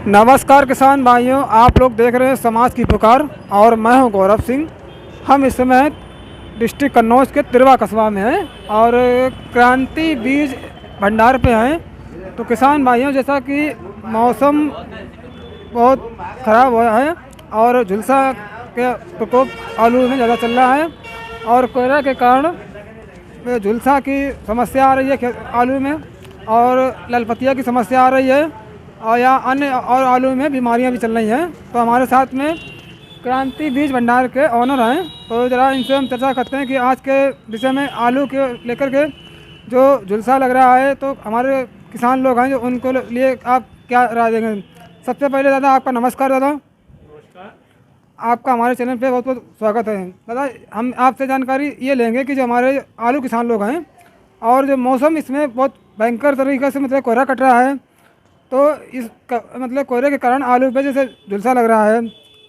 नमस्कार किसान भाइयों, आप लोग देख रहे हैं समाज की पुकार और मैं हूं गौरव सिंह। हम इस समय डिस्ट्रिक्ट कन्नौज के तिरवा कस्बा में हैं और क्रांति बीज भंडार पे हैं। तो किसान भाइयों, जैसा कि मौसम बहुत ख़राब हुआ है और झुलसा के प्रकोप आलू में ज़्यादा चल रहा है और कोयला के कारण झुलसा की समस्या आ रही है आलू में और ललपतिया की समस्या आ रही है और या अन्य और आलू में बीमारियां भी चल रही हैं। तो हमारे साथ में क्रांति बीज भंडार के ऑनर हैं, तो ज़रा इनसे हम चर्चा करते हैं कि आज के विषय में आलू के लेकर के जो झुलसा लग रहा है, तो हमारे किसान लोग हैं जो उनको लिए आप क्या राय देंगे। सबसे पहले दादा आपका नमस्कार। दादा नमस्कार। आपका हमारे चैनल पे बहुत बहुत स्वागत है। दादा हम आपसे जानकारी ये लेंगे कि जो हमारे आलू किसान लोग हैं और जो मौसम इसमें बहुत भयंकर तरीके से मतलब कोहरा कट रहा है, तो मतलब कोहरे के कारण आलू पे जैसे झुलसा लग रहा है,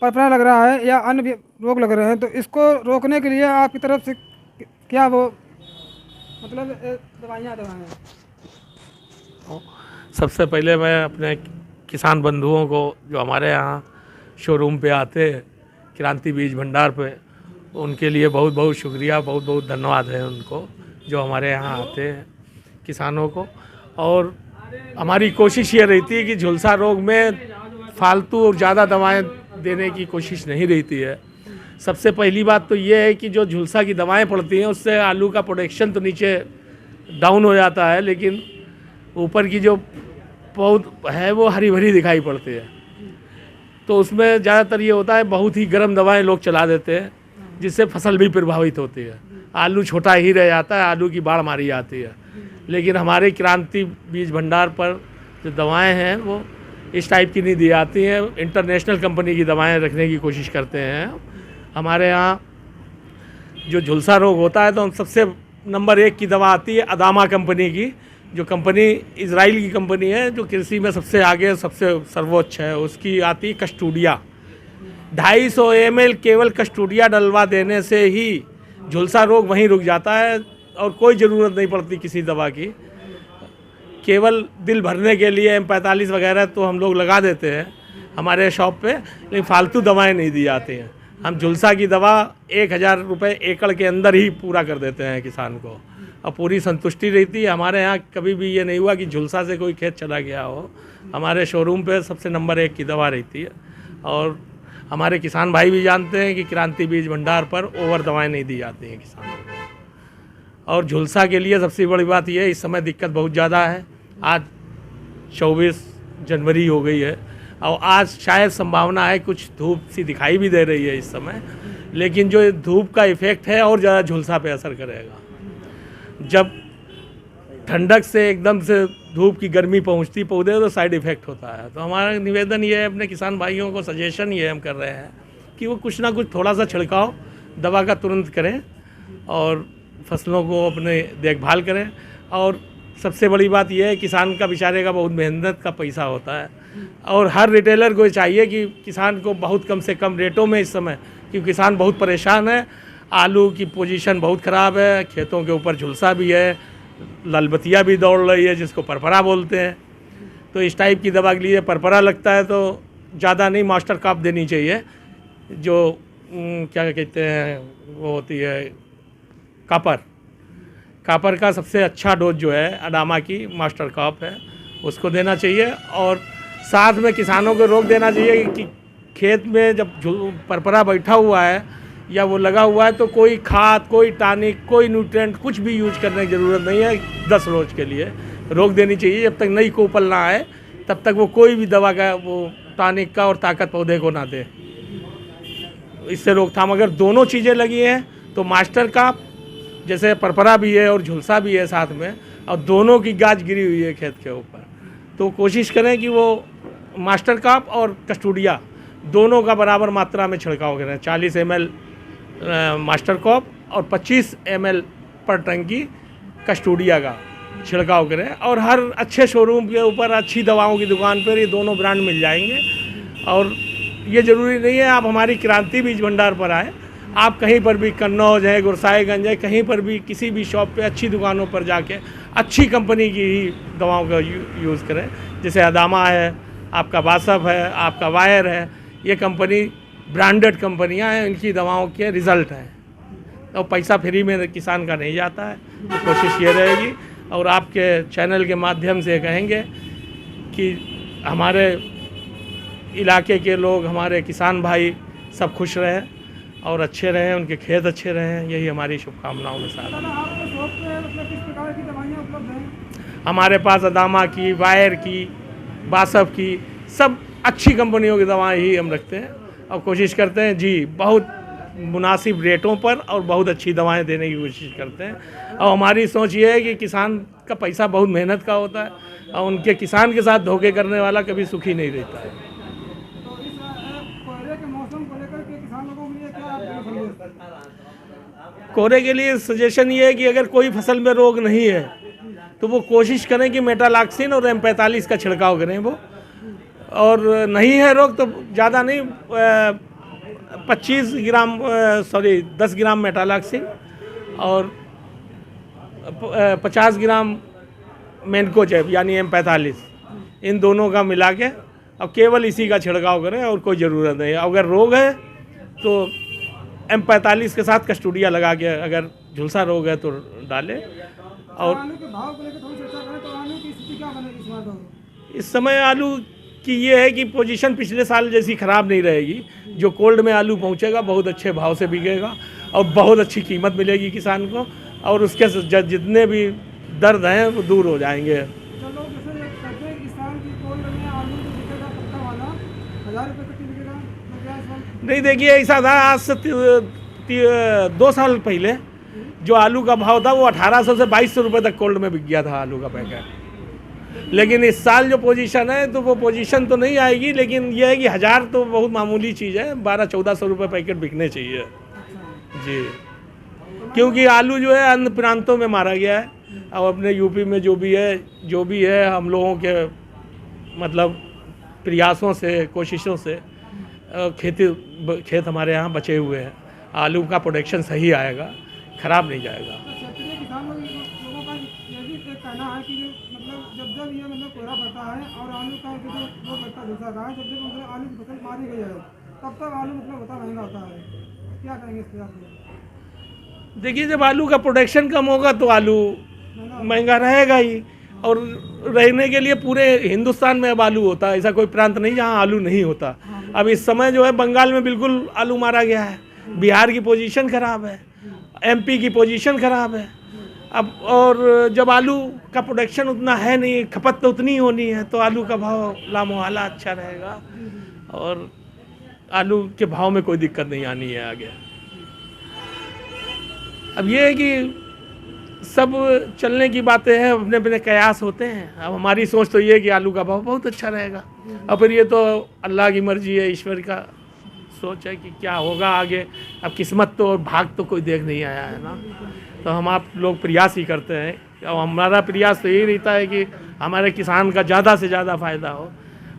परपरा लग रहा है या अन्य भी रोग लग रहे हैं, तो इसको रोकने के लिए आपकी तरफ से क्या वो मतलब दवाइयाँ सबसे पहले मैं अपने किसान बंधुओं को जो हमारे यहाँ शोरूम पे आते हैं क्रांति बीज भंडार पे, उनके लिए बहुत बहुत शुक्रिया, बहुत बहुत धन्यवाद है उनको जो हमारे यहाँ आते हैं किसानों को। और हमारी कोशिश ये रहती है कि झुलसा रोग में फालतू और ज़्यादा दवाएं देने की कोशिश नहीं रहती है। सबसे पहली बात तो ये है कि जो झुलसा की दवाएं पड़ती हैं उससे आलू का प्रोडक्शन तो नीचे डाउन हो जाता है, लेकिन ऊपर की जो पौध है वो हरी भरी दिखाई पड़ती है। तो उसमें ज़्यादातर ये होता है बहुत ही गर्म दवाएं लोग चला देते हैं, जिससे फसल भी प्रभावित होती है। आलू छोटा ही रह जाता है, आलू की बाढ़ मारी जाती है। लेकिन हमारे क्रांति बीज भंडार पर जो दवाएं हैं वो इस टाइप की नहीं दी जाती हैं। इंटरनेशनल कंपनी की दवाएं रखने की कोशिश करते हैं। हमारे यहाँ जो झुलसा रोग होता है तो हम सबसे नंबर 1 की दवा आती है अदामा कंपनी की, जो कंपनी इजराइल की कंपनी है, जो कृषि में सबसे आगे सबसे सर्वोच्च है। उसकी आती है कस्टूडिया। 250 ml केवल कस्टूडिया डलवा देने से ही झुलसा रोग वहीं रुक जाता है और कोई ज़रूरत नहीं पड़ती किसी दवा की। केवल दिल भरने के लिए M45 वगैरह तो हम लोग लगा देते हैं हमारे शॉप पे, लेकिन फालतू दवाएं नहीं दी जाती हैं। हम झुलसा की दवा 1000 रुपये एकड़ के अंदर ही पूरा कर देते हैं किसान को और पूरी संतुष्टि रहती है। हमारे यहाँ कभी भी ये नहीं हुआ कि झुलसा से कोई खेत चला गया हो। हमारे शोरूम पे सबसे नंबर 1 की दवा रहती है और हमारे किसान भाई भी जानते हैं कि क्रांति बीज भंडार पर ओवर दवाएँ नहीं दी जाती हैं किसानों को। और झुलसा के लिए सबसे बड़ी बात यह है, इस समय दिक्कत बहुत ज़्यादा है। आज 24 जनवरी हो गई है और आज शायद संभावना है कुछ धूप सी दिखाई भी दे रही है इस समय, लेकिन जो धूप का इफ़ेक्ट है और ज़्यादा झुलसा पे असर करेगा। जब ठंडक से एकदम से धूप की गर्मी पहुंचती पौधे तो साइड इफ़ेक्ट होता है। तो हमारा निवेदन ये है, अपने किसान भाइयों को सजेशन ये हम कर रहे हैं कि वो कुछ ना कुछ थोड़ा सा छिड़काव दवा का तुरंत करें और फसलों को अपने देखभाल करें। और सबसे बड़ी बात यह है, किसान का बेचारे का बहुत मेहनत का पैसा होता है और हर रिटेलर को चाहिए कि किसान को बहुत कम से कम रेटों में इस समय, क्योंकि किसान बहुत परेशान है, आलू की पोजीशन बहुत ख़राब है, खेतों के ऊपर झुलसा भी है, ललबतिया भी दौड़ रही है जिसको परपरा बोलते हैं। तो इस टाइप की दवा के लिए परपरा लगता है तो ज़्यादा नहीं, मास्टर काप देनी चाहिए, जो क्या कहते हैं वो होती है कापर का सबसे अच्छा डोज जो है अडामा की मास्टर काप है, उसको देना चाहिए। और साथ में किसानों को रोक देना चाहिए कि खेत में जब परपरा बैठा हुआ है या वो लगा हुआ है तो कोई खाद, कोई टॉनिक, कोई न्यूट्रिएंट कुछ भी यूज करने की ज़रूरत नहीं है। 10 रोज के लिए रोक देनी चाहिए। जब तक नई कोपल ना आए तब तक वो कोई भी दवा का, वो टॉनिक का और ताकत पौधे को ना दे। इससे रोकथाम, अगर दोनों चीज़ें लगी हैं तो मास्टर का, जैसे परपरा भी है और झुलसा भी है साथ में, और दोनों की गाज गिरी हुई है खेत के ऊपर, तो कोशिश करें कि वो मास्टर काप और कस्टूडिया दोनों का बराबर मात्रा में छिड़काव करें। 40 ml मास्टर काप और 25 ml पर टंकी कस्टूडिया का छिड़काव करें। और हर अच्छे शोरूम के ऊपर, अच्छी दवाओं की दुकान पर ये दोनों ब्रांड मिल जाएंगे। और ये ज़रूरी नहीं है आप हमारी क्रांति बीज भंडार पर आए, आप कहीं पर भी, कन्नौज है, गुरसाईगंज है, कहीं पर भी किसी भी शॉप पे अच्छी दुकानों पर जाके अच्छी कंपनी की ही दवाओं का यूज़ करें। जैसे अदामा है, आपका बासफ है, आपका वायर है, ये कंपनी ब्रांडेड कंपनियां हैं, इनकी दवाओं के रिज़ल्ट हैं। तो पैसा फ्री में किसान का नहीं जाता है। तो कोशिश ये रहेगी और आपके चैनल के माध्यम से कहेंगे कि हमारे इलाके के लोग, हमारे किसान भाई सब खुश रहें और अच्छे रहें, उनके खेत अच्छे रहें, यही हमारी शुभकामनाओं में साथ है। आपके शॉप पे मतलब किस प्रकार की दवाइयाँ उपलब्ध हैं? हमारे पास अदामा की, वायर की, बासफ की, सब अच्छी कंपनियों की दवाएं ही हम रखते हैं और कोशिश करते हैं जी बहुत मुनासिब रेटों पर और बहुत अच्छी दवाएं देने की कोशिश करते हैं। और हमारी सोच ये है कि किसान का पैसा बहुत मेहनत का होता है और उनके किसान के साथ धोखे करने वाला कभी सुखी नहीं रहता है। तो इस कोहरे के मौसम को लेकर के किसान लोगों के लिए क्या आप कोहरे के लिए सजेशन ये है कि अगर कोई फसल में रोग नहीं है तो वो कोशिश करें कि मेटालाक्सिन और M45 का छिड़काव करें वो, और नहीं है रोग तो ज़्यादा नहीं 10 ग्राम मेटालाक्सिन और 50 ग्राम मेनकोजेब यानी M45, इन दोनों का मिला के और केवल इसी का छिड़काव करें और कोई ज़रूरत नहीं है। अगर रोग है तो M45 के साथ कस्टूडिया लगा के, अगर झुलसा रोग है तो डालें। और आलू के भाव को लेकर थोड़ी चर्चा करें तो आलू की स्थिति क्या बनेगी इस बार? इस समय आलू की ये है कि पोजीशन पिछले साल जैसी ख़राब नहीं रहेगी। जो कोल्ड में आलू पहुंचेगा बहुत अच्छे भाव से बिकेगा और बहुत अच्छी कीमत मिलेगी किसान को, और उसके जितने भी दर्द हैं वो दूर हो जाएंगे। चलो जैसे कहते हैं इस साल की कोल्ड में आलू जो बिकेगा पक्का वाला 1000 रुपये कट्टी बिकेगा, तो क्या इस बार? नहीं, देखिए ऐसा था, आज से 2 साल पहले जो आलू का भाव था वो 1800 से 2200 रुपये तक कोल्ड में बिक गया था आलू का पैकेट। लेकिन इस साल जो पोजीशन है तो वो पोजीशन तो नहीं आएगी, लेकिन ये है कि 1000 तो बहुत मामूली चीज़ है, 1200-1400 रुपये पैकेट बिकने चाहिए जी। क्योंकि आलू जो है अन्य प्रांतों में मारा गया है और अपने यूपी में जो भी है हम लोगों के मतलब प्रयासों से, कोशिशों से खेत हमारे यहाँ बचे हुए हैं। आलू का प्रोडक्शन सही आएगा, ख़राब नहीं जाएगा। तो क्षेत्रीय किसान लोगों का ये भी एक कहना है कि मतलब जब ये मतलब कोहरा पड़ता है और आलू का जो रोग लगता है दूसरा का, जब मतलब आलू की फसल मारी गई है तब तक आलू मतलब होता महंगा होता है। क्या कहेंगे इस पर आप? देखिए, जब आलू का प्रोडक्शन कम होगा तो आलू महंगा रहेगा ही, और रहने के लिए पूरे हिंदुस्तान में अब आलू होता है, ऐसा कोई प्रांत नहीं जहाँ आलू नहीं होता। अब इस समय जो है बंगाल में बिल्कुल आलू मारा गया है, बिहार की पोजीशन ख़राब है, MP की पोजीशन ख़राब है। अब और जब आलू का प्रोडक्शन उतना है नहीं, खपत तो उतनी होनी है, तो आलू का भाव लामोहाला अच्छा रहेगा और आलू के भाव में कोई दिक्कत नहीं आनी है आगे। अब ये है कि सब चलने की बातें हैं, अपने अपने कयास होते हैं। अब हमारी सोच तो ये है कि आलू का भाव बहुत अच्छा रहेगा, और फिर ये तो अल्लाह की मर्जी है, ईश्वर का सोच है कि क्या होगा आगे। अब किस्मत तो और भाग तो कोई देख नहीं आया है ना, तो हम आप लोग प्रयास ही करते हैं। और हमारा प्रयास तो यही रहता है कि हमारे किसान का ज़्यादा से ज़्यादा फ़ायदा हो,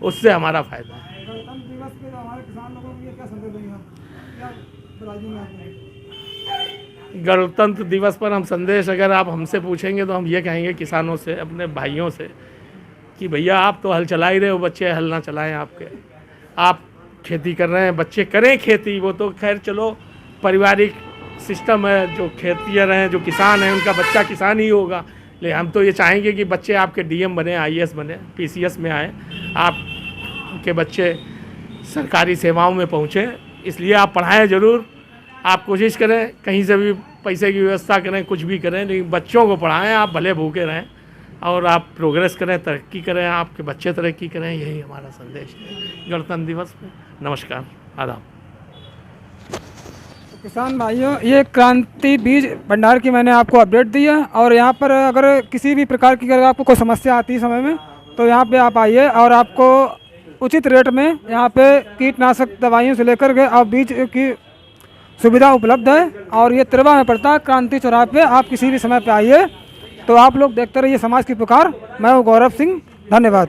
उससे हमारा फ़ायदा है। गणतंत्र दिवस पे हमारे किसान लोगों के लिए क्या संदेश देंगे आप? क्या बधाई देंगे आप? गणतंत्र दिवस पर हम संदेश अगर आप हमसे पूछेंगे तो हम ये कहेंगे किसानों से, अपने भाइयों से, कि भैया आप तो हल चला ही रहे हो, बच्चे हल ना चलाएं आपके। आप खेती कर रहे हैं, बच्चे करें खेती, वो तो खैर चलो पारिवारिक सिस्टम है। जो खेतियर हैं, जो किसान हैं, उनका बच्चा किसान ही होगा। लेकिन हम तो ये चाहेंगे कि बच्चे आपके DM बने, IAS बने, PCS में आए, आपके बच्चे सरकारी सेवाओं में पहुँचे। इसलिए आप पढ़ाएं ज़रूर, आप कोशिश करें, कहीं से भी पैसे की व्यवस्था करें, कुछ भी करें, लेकिन बच्चों को पढ़ाएं। आप भले भूखे रहें और आप प्रोग्रेस करें, तरक्की करें, आपके बच्चे तरक्की करें, यही हमारा संदेश है गणतंत्र दिवस में। नमस्कार, आदाब। तो किसान भाइयों, ये क्रांति बीज भंडार की मैंने आपको अपडेट दी है, और यहाँ पर अगर किसी भी प्रकार की अगर आपको कोई समस्या आती है समय में, तो यहाँ पे आप आइए और आपको उचित रेट में यहाँ पे कीटनाशक दवाइयों से लेकर के और बीज की सुविधा उपलब्ध है। और ये तिरवा में पड़ता है, क्रांति चौराहे पे। आप किसी भी समय पे आइए। तो आप लोग देखते रहिए समाज की पुकार। मैं हूँ गौरव सिंह, धन्यवाद।